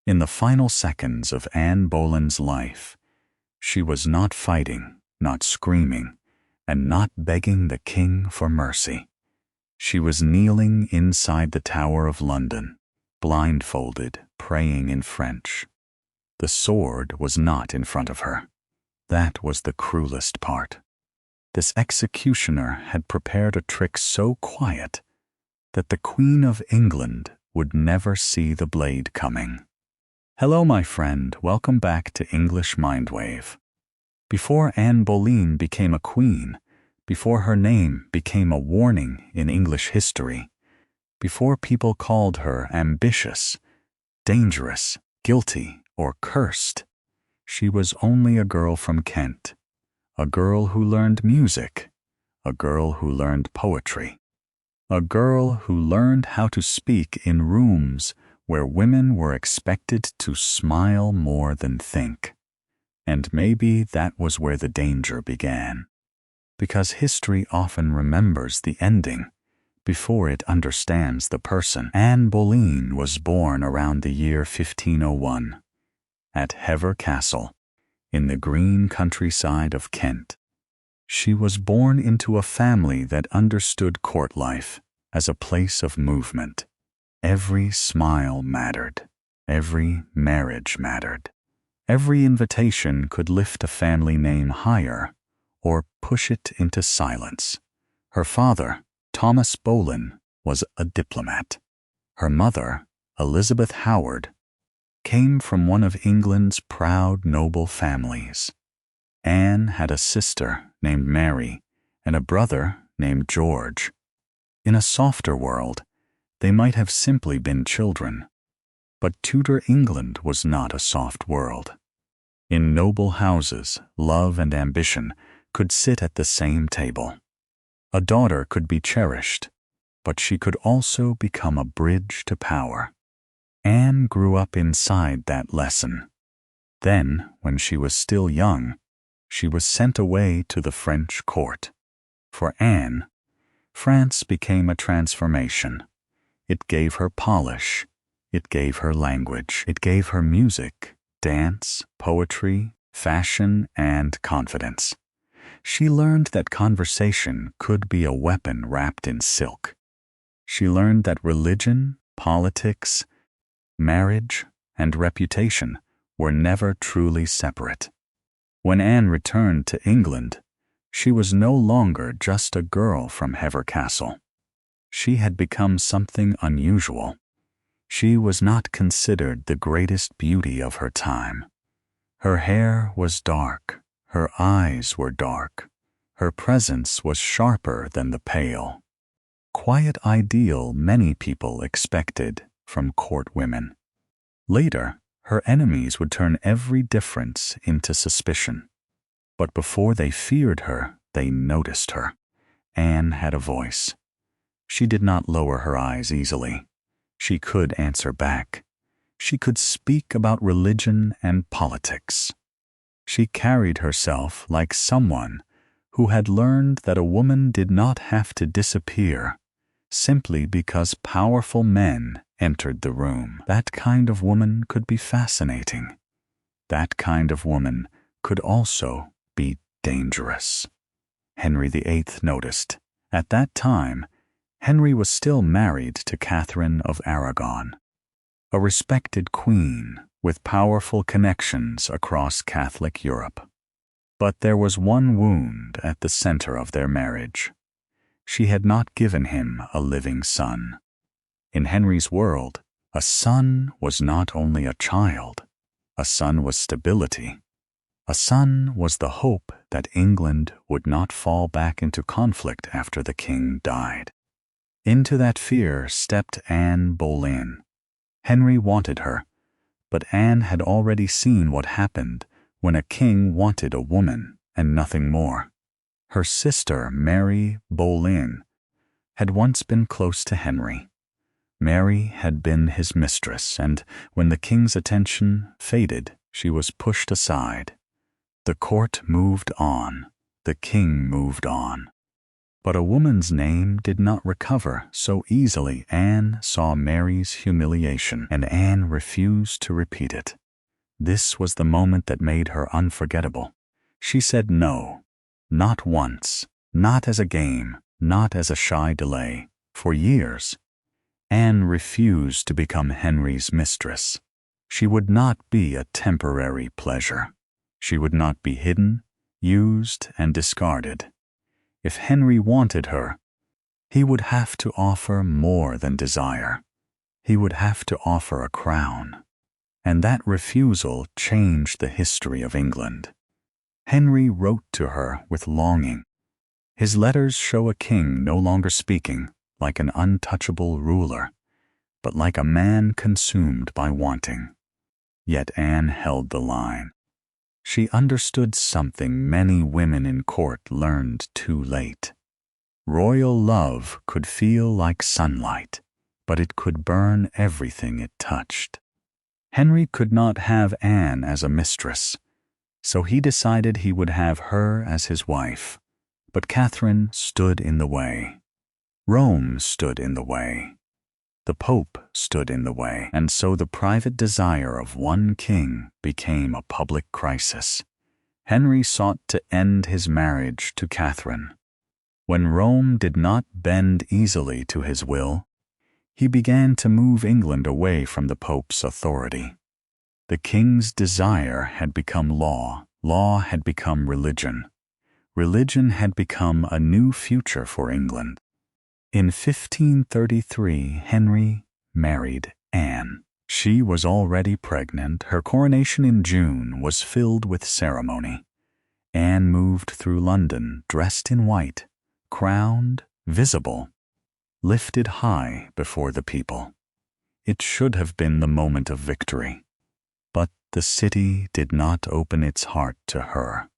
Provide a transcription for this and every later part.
In the final seconds of Anne Boleyn's life, she was not fighting, not screaming, and not begging the king for mercy. She was kneeling inside the Tower of London, blindfolded, praying in French. The sword was not in front of her. That was the cruelest part. This executioner had prepared a trick so quiet that the Queen of England would never see the blade coming. Hello, my friend. Welcome back to English Mindwave. Before Anne Boleyn became a queen, before her name became a warning in English history, before people called her ambitious, dangerous, guilty, or cursed, she was only a girl from Kent, a girl who learned music, a girl who learned poetry, a girl who learned how to speak in rooms where women were expected to smile more than think. And maybe that was where the danger began, because history often remembers the ending before it understands the person. Anne Boleyn was born around the year 1501 at Hever Castle in the green countryside of Kent. She was born into a family that understood court life as a place of movement. Every smile mattered. Every marriage mattered. Every invitation could lift a family name higher or push it into silence. Her father, Thomas Boleyn, was a diplomat. Her mother, Elizabeth Howard, came from one of England's proud noble families. Anne had a sister named Mary and a brother named George. In a softer world, they might have simply been children. But Tudor England was not a soft world. In noble houses, love and ambition could sit at the same table. A daughter could be cherished, but she could also become a bridge to power. Anne grew up inside that lesson. Then, when she was still young, she was sent away to the French court. For Anne, France became a transformation. It gave her polish. It gave her language. It gave her music, dance, poetry, fashion, and confidence. She learned that conversation could be a weapon wrapped in silk. She learned that religion, politics, marriage, and reputation were never truly separate. When Anne returned to England, she was no longer just a girl from Hever Castle. She had become something unusual. She was not considered the greatest beauty of her time. Her hair was dark. Her eyes were dark. Her presence was sharper than the pale, quiet ideal many people expected from court women. Later, her enemies would turn every difference into suspicion. But before they feared her, they noticed her. Anne had a voice. She did not lower her eyes easily. She could answer back. She could speak about religion and politics. She carried herself like someone who had learned that a woman did not have to disappear simply because powerful men entered the room. That kind of woman could be fascinating. That kind of woman could also be dangerous. Henry VIII noticed. At that time, Henry was still married to Catherine of Aragon, a respected queen with powerful connections across Catholic Europe. But there was one wound at the center of their marriage. She had not given him a living son. In Henry's world, a son was not only a child. A son was stability. A son was the hope that England would not fall back into conflict after the king died. Into that fear stepped Anne Boleyn. Henry wanted her, but Anne had already seen what happened when a king wanted a woman and nothing more. Her sister, Mary Boleyn, had once been close to Henry. Mary had been his mistress, and when the king's attention faded, she was pushed aside. The court moved on. The king moved on. But a woman's name did not recover so easily. Anne saw Mary's humiliation, and Anne refused to repeat it. This was the moment that made her unforgettable. She said no, not once, not as a game, not as a shy delay. For years, Anne refused to become Henry's mistress. She would not be a temporary pleasure. She would not be hidden, used, and discarded. If Henry wanted her, he would have to offer more than desire. He would have to offer a crown. And that refusal changed the history of England. Henry wrote to her with longing. His letters show a king no longer speaking like an untouchable ruler, but like a man consumed by wanting. Yet Anne held the line. She understood something many women in court learned too late. Royal love could feel like sunlight, but it could burn everything it touched. Henry could not have Anne as a mistress, so he decided he would have her as his wife. But Catherine stood in the way. Rome stood in the way. The Pope stood in the way, and so the private desire of one king became a public crisis. Henry sought to end his marriage to Catherine. When Rome did not bend easily to his will, he began to move England away from the Pope's authority. The king's desire had become law. Law had become religion. Religion had become a new future for England. In 1533, Henry married Anne. She was already pregnant. Her coronation in June was filled with ceremony. Anne moved through London, dressed in white, crowned, visible, lifted high before the people. It should have been the moment of victory. But the city did not open its heart to her.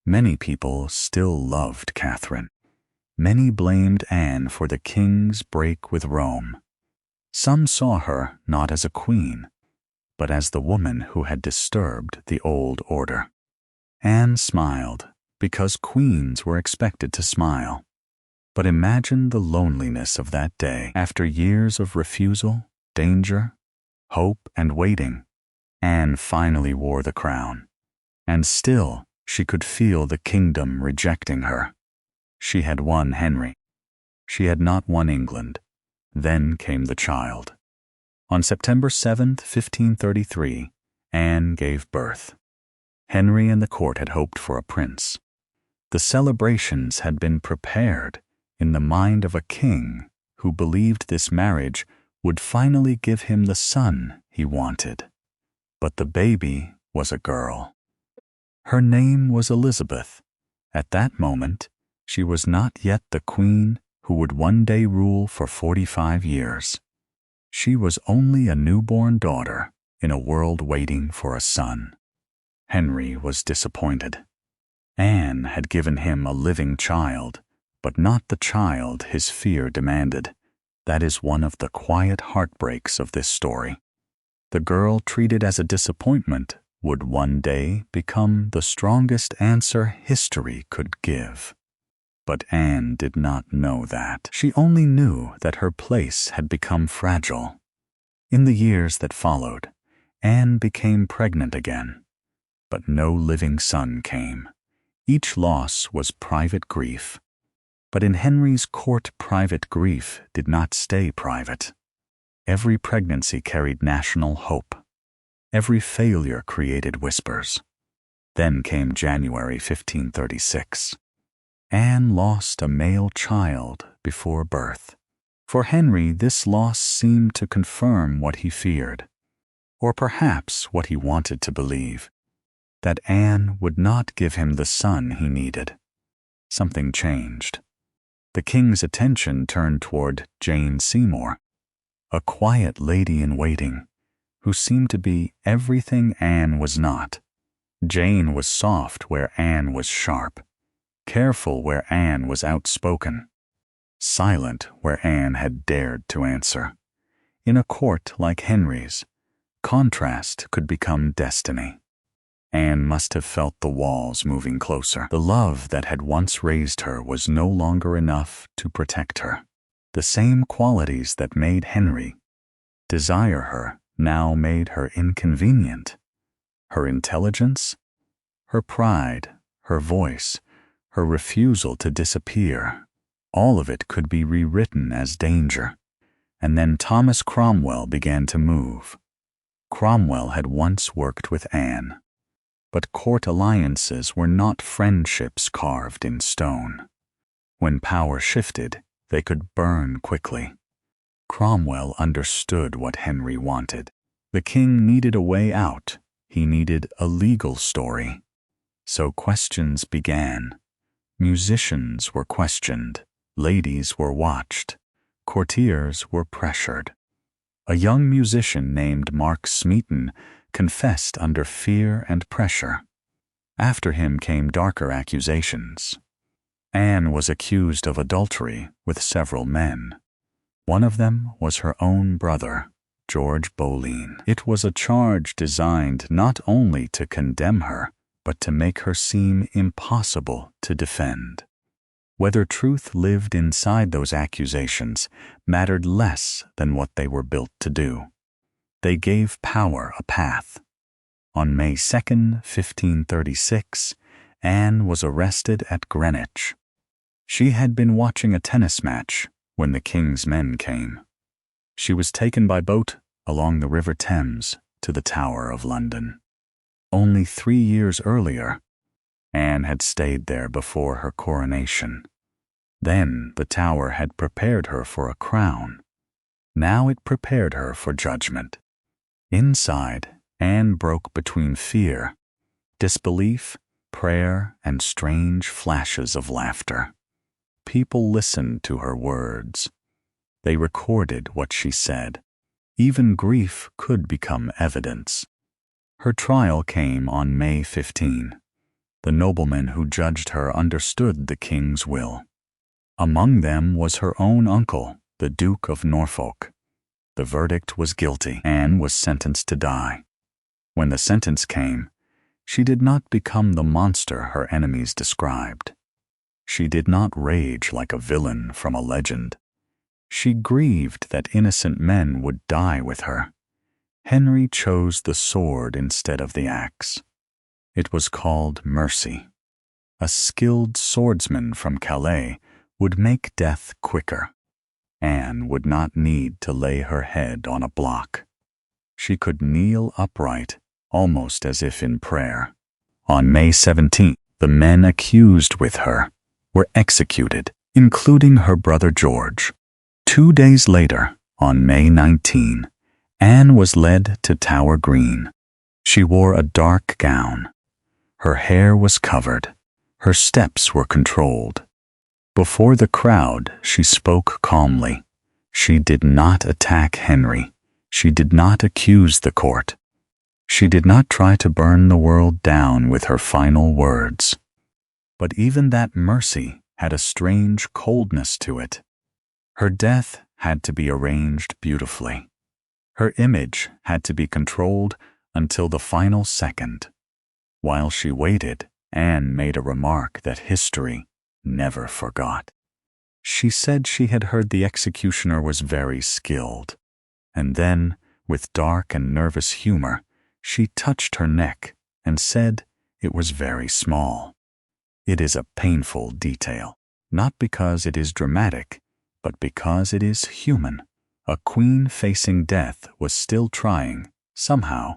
Many people still loved Catherine. Many blamed Anne for the king's break with Rome. Some saw her not as a queen, but as the woman who had disturbed the old order. Anne smiled, because queens were expected to smile. But imagine the loneliness of that day. After years of refusal, danger, hope, and waiting, Anne finally wore the crown. And still, she could feel the kingdom rejecting her. She had won Henry. She had not won England. Then came the child. On September 7th, 1533, Anne gave birth. Henry and the court had hoped for a prince. The celebrations had been prepared in the mind of a king who believed this marriage would finally give him the son he wanted. But the baby was a girl. Her name was Elizabeth. At that moment, she was not yet the queen who would one day rule for 45 years. She was only a newborn daughter in a world waiting for a son. Henry was disappointed. Anne had given him a living child, but not the child his fear demanded. That is one of the quiet heartbreaks of this story. The girl treated as a disappointment would one day become the strongest answer history could give. But Anne did not know that. She only knew that her place had become fragile. In the years that followed, Anne became pregnant again. But no living son came. Each loss was private grief. But in Henry's court, private grief did not stay private. Every pregnancy carried national hope. Every failure created whispers. Then came January 1536. Anne lost a male child before birth. For Henry, this loss seemed to confirm what he feared, or perhaps what he wanted to believe, that Anne would not give him the son he needed. Something changed. The king's attention turned toward Jane Seymour, a quiet lady-in-waiting who seemed to be everything Anne was not. Jane was soft where Anne was sharp, careful where Anne was outspoken, silent where Anne had dared to answer. In a court like Henry's, contrast could become destiny. Anne must have felt the walls moving closer. The love that had once raised her was no longer enough to protect her. The same qualities that made Henry desire her now made her inconvenient. Her intelligence, her pride, her voice, her refusal to disappear, all of it could be rewritten as danger. And then Thomas Cromwell began to move. Cromwell had once worked with Anne, but court alliances were not friendships carved in stone. When power shifted, they could burn quickly. Cromwell understood what Henry wanted. The king needed a way out. He needed a legal story. So questions began. Musicians were questioned. Ladies were watched. Courtiers were pressured. A young musician named Mark Smeaton confessed under fear and pressure. After him came darker accusations. Anne was accused of adultery with several men. One of them was her own brother, George Boleyn. It was a charge designed not only to condemn her, but to make her seem impossible to defend. Whether truth lived inside those accusations mattered less than what they were built to do. They gave power a path. On May 2nd, 1536, Anne was arrested at Greenwich. She had been watching a tennis match when the king's men came. She was taken by boat along the River Thames to the Tower of London. Only 3 years earlier, Anne had stayed there before her coronation. Then the Tower had prepared her for a crown. Now it prepared her for judgment. Inside, Anne broke between fear, disbelief, prayer, and strange flashes of laughter. People listened to her words. They recorded what she said. Even grief could become evidence. Her trial came on May 15. The noblemen who judged her understood the king's will. Among them was her own uncle, the Duke of Norfolk. The verdict was guilty. Anne was sentenced to die. When the sentence came, she did not become the monster her enemies described. She did not rage like a villain from a legend. She grieved that innocent men would die with her. Henry chose the sword instead of the axe. It was called mercy. A skilled swordsman from Calais would make death quicker. Anne would not need to lay her head on a block. She could kneel upright, almost as if in prayer. On May 17th, the men accused with her were executed, including her brother George. 2 days later, on May 19, Anne was led to Tower Green. She wore a dark gown. Her hair was covered. Her steps were controlled. Before the crowd, she spoke calmly. She did not attack Henry. She did not accuse the court. She did not try to burn the world down with her final words. But even that mercy had a strange coldness to it. Her death had to be arranged beautifully. Her image had to be controlled until the final second. While she waited, Anne made a remark that history never forgot. She said she had heard the executioner was very skilled, and then, with dark and nervous humor, she touched her neck and said it was very small. It is a painful detail, not because it is dramatic, but because it is human. A queen facing death was still trying, somehow,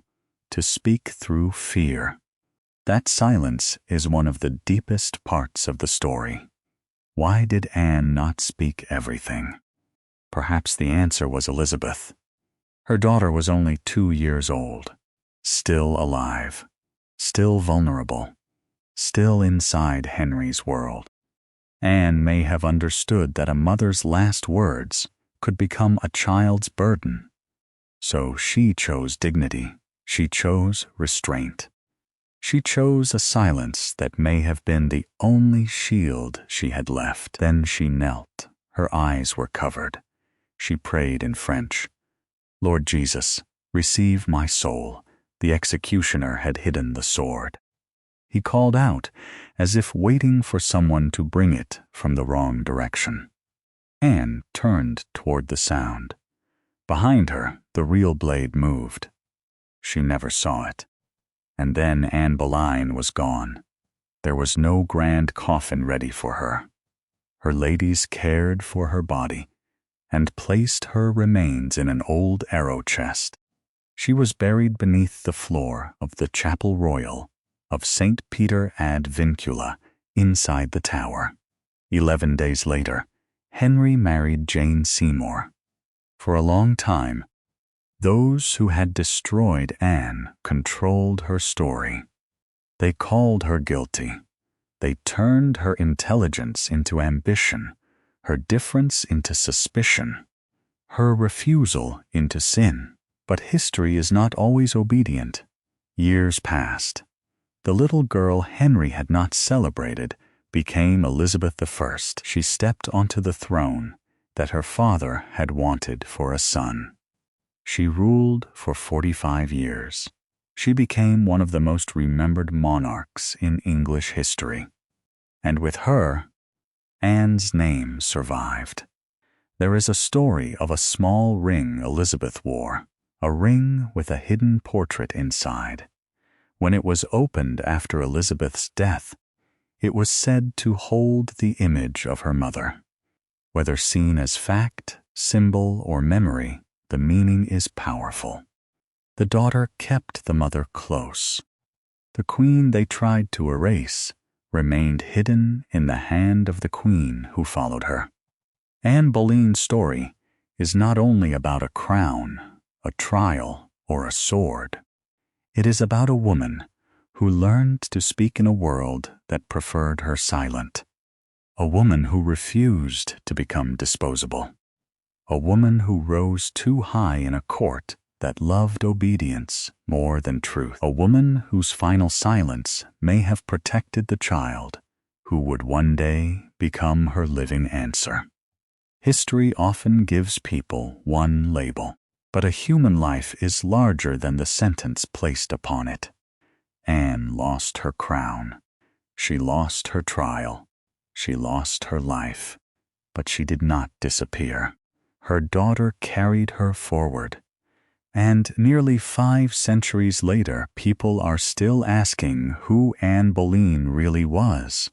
to speak through fear. That silence is one of the deepest parts of the story. Why did Anne not speak everything? Perhaps the answer was Elizabeth. Her daughter was only 2 years old, still alive, still vulnerable, still inside Henry's world. Anne may have understood that a mother's last words could become a child's burden. So she chose dignity. She chose restraint. She chose a silence that may have been the only shield she had left. Then she knelt. Her eyes were covered. She prayed in French, "Lord Jesus, receive my soul. The executioner had hidden the sword. He called out, as if waiting for someone to bring it from the wrong direction. Anne turned toward the sound. Behind her, the real blade moved. She never saw it. And then Anne Boleyn was gone. There was no grand coffin ready for her. Her ladies cared for her body and placed her remains in an old arrow chest. She was buried beneath the floor of the Chapel Royal of St. Peter ad Vincula inside the tower. 11 days later, Henry married Jane Seymour. For a long time, those who had destroyed Anne controlled her story. They called her guilty. They turned her intelligence into ambition, her difference into suspicion, her refusal into sin. But history is not always obedient. Years passed. The little girl Henry had not celebrated became Elizabeth I. She stepped onto the throne that her father had wanted for a son. She ruled for 45 years. She became one of the most remembered monarchs in English history. And with her, Anne's name survived. There is a story of a small ring Elizabeth wore, a ring with a hidden portrait inside. When it was opened after Elizabeth's death, it was said to hold the image of her mother. Whether seen as fact, symbol, or memory, the meaning is powerful. The daughter kept the mother close. The queen they tried to erase remained hidden in the hand of the queen who followed her. Anne Boleyn's story is not only about a crown, a trial, or a sword. It is about a woman who learned to speak in a world that preferred her silent. A woman who refused to become disposable. A woman who rose too high in a court that loved obedience more than truth. A woman whose final silence may have protected the child who would one day become her living answer. History often gives people one label, but a human life is larger than the sentence placed upon it. Anne lost her crown. She lost her trial. She lost her life. But she did not disappear. Her daughter carried her forward. And nearly 5 centuries later, people are still asking who Anne Boleyn really was.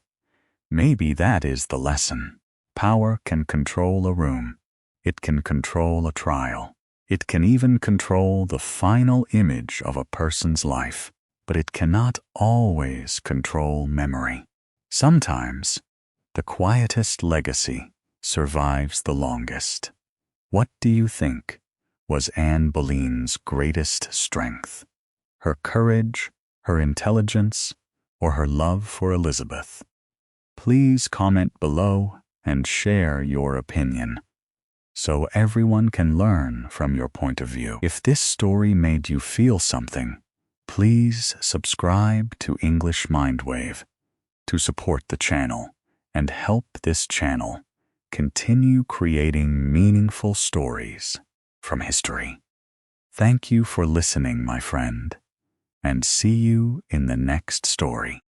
Maybe that is the lesson. Power can control a room. It can control a trial. It can even control the final image of a person's life. But it cannot always control memory. Sometimes, the quietest legacy survives the longest. What do you think was Anne Boleyn's greatest strength? Her courage, her intelligence, or her love for Elizabeth? Please comment below and share your opinion, so everyone can learn from your point of view. If this story made you feel something, please subscribe to English Mindwave to support the channel and help this channel continue creating meaningful stories from history. Thank you for listening, my friend, and see you in the next story.